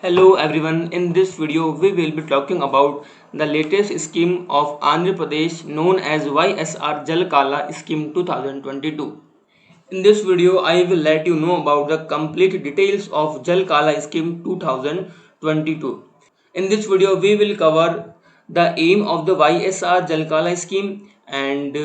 Hello everyone, in this video we will be talking about the latest scheme of Andhra Pradesh known as YSR Jal Kala Scheme 2022. In this video I will let you know about the complete details of Jal Kala Scheme 2022. In this video we will cover the aim of the YSR Jal Kala scheme and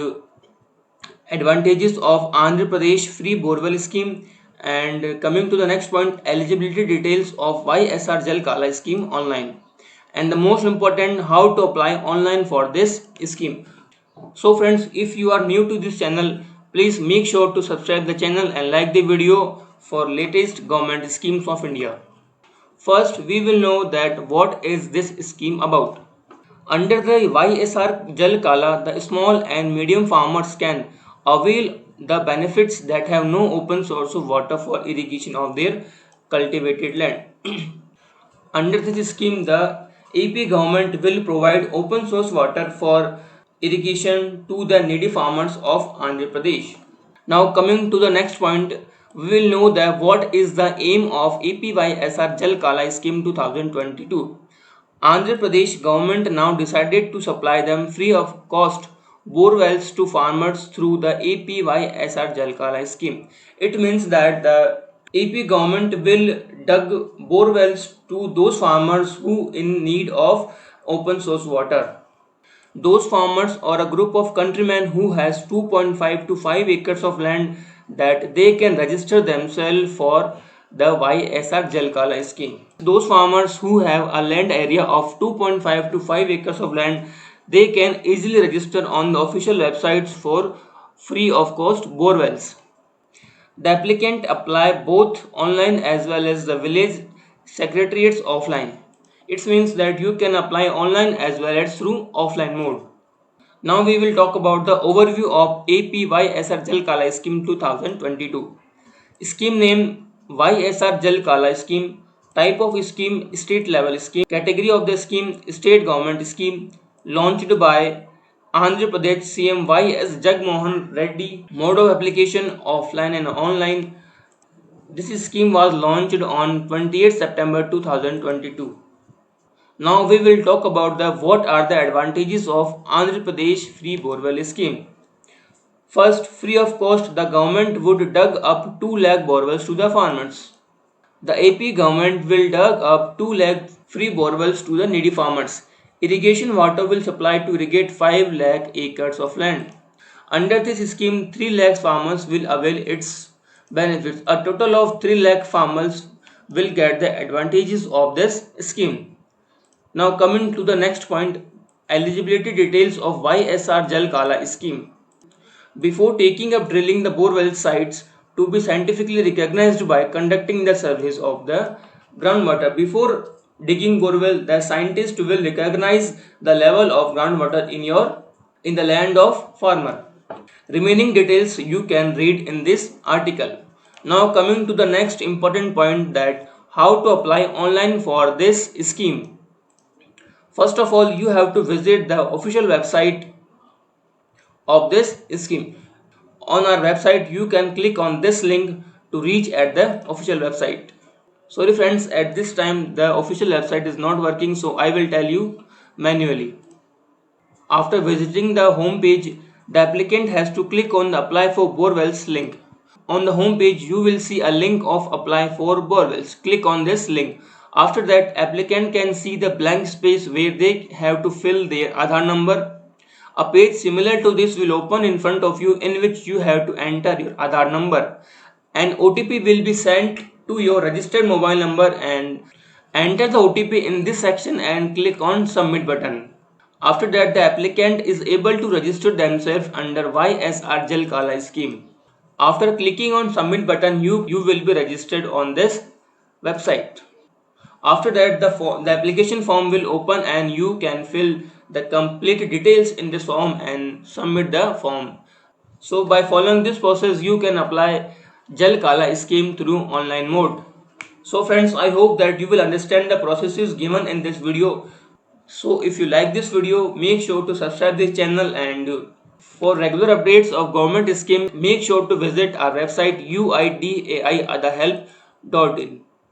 advantages of Andhra Pradesh free borewell scheme, and coming to the next point, eligibility details of YSR Jal Kala scheme online, and the most important, how to apply online for this scheme. So friends, if you are new to this channel, please make sure to subscribe the channel and like the video for latest government schemes of India. First we will know that what is this scheme about. Under the YSR Jal Kala, the small and medium farmers can avail the benefits that have no open source of water for irrigation of their cultivated land. Under this scheme, the AP government will provide open source water for irrigation to the needy farmers of Andhra Pradesh. Now coming to the next point, we will know that what is the aim of APYSR Jal Kala scheme 2022. Andhra Pradesh government now decided to supply them free of cost bore wells to farmers through the APYSR Jal Kala scheme. It means that the AP government will dug bore wells to those farmers who in need of open source water. Those farmers or a group of countrymen who has 2.5 to 5 acres of land, that they can register themselves for the YSR Jal Kala scheme. Those farmers who have a land area of 2.5 to 5 acres of land, they can easily register on the official websites for free of cost bore wells. The applicant apply both online as well as the village secretariats offline. It means that you can apply online as well as through offline mode. Now we will talk about the overview of APYSR Jal Kala scheme 2022. Scheme name YSR Jal Kala scheme. Type of scheme state level scheme. Category of the scheme state government scheme. Launched by Andhra Pradesh CM YS Jagmohan Reddy. Mode of application offline and online. This scheme was launched on 28 September 2022. Now we will talk about the what are the advantages of Andhra Pradesh free borewell scheme. First, free of cost, the government would dug up 2 lakh borewells to the farmers. The AP government will dug up 2 lakh free borewells to the needy farmers. Irrigation water will supply to irrigate 5 lakh acres of land. Under this scheme, 3 lakh farmers will avail its benefits. A total of 3 lakh farmers will get the advantages of this scheme. Now coming to the next point, eligibility details of YSR Jal Kala scheme. Before taking up drilling the borewell sites to be scientifically recognized by conducting the surveys of the groundwater. Before digging borewell, the scientist will recognize the level of groundwater in the land of farmer. Remaining details you can read in this article. Now coming to the next important point, that how to apply online for this scheme. First of all, you have to visit the official website of this scheme. On our website you can click on this link to reach at the official website. Sorry friends, at this time the official website is not working, so I will tell you manually. After visiting the home page, the applicant has to click on the apply for borewells link. On the home page you will see a link of apply for borewells. Click on this link. After that, applicant can see the blank space where they have to fill their Aadhaar number. A page similar to this will open in front of you, in which you have to enter your Aadhaar number. An OTP will be sent to your registered mobile number, and enter the OTP in this section and click on submit button. After that, the applicant is able to register themselves under YSR Jal Kala scheme. After clicking on submit button, you will be registered on this website. After that, the application form will open and you can fill the complete details in this form and submit the form. So by following this process, you can apply Jal Kala scheme through online mode. So friends, I hope that you will understand the processes given in this video. So if you like this video, make sure to subscribe this channel, and for regular updates of government scheme, make sure to visit our website uidaiadahelp.in.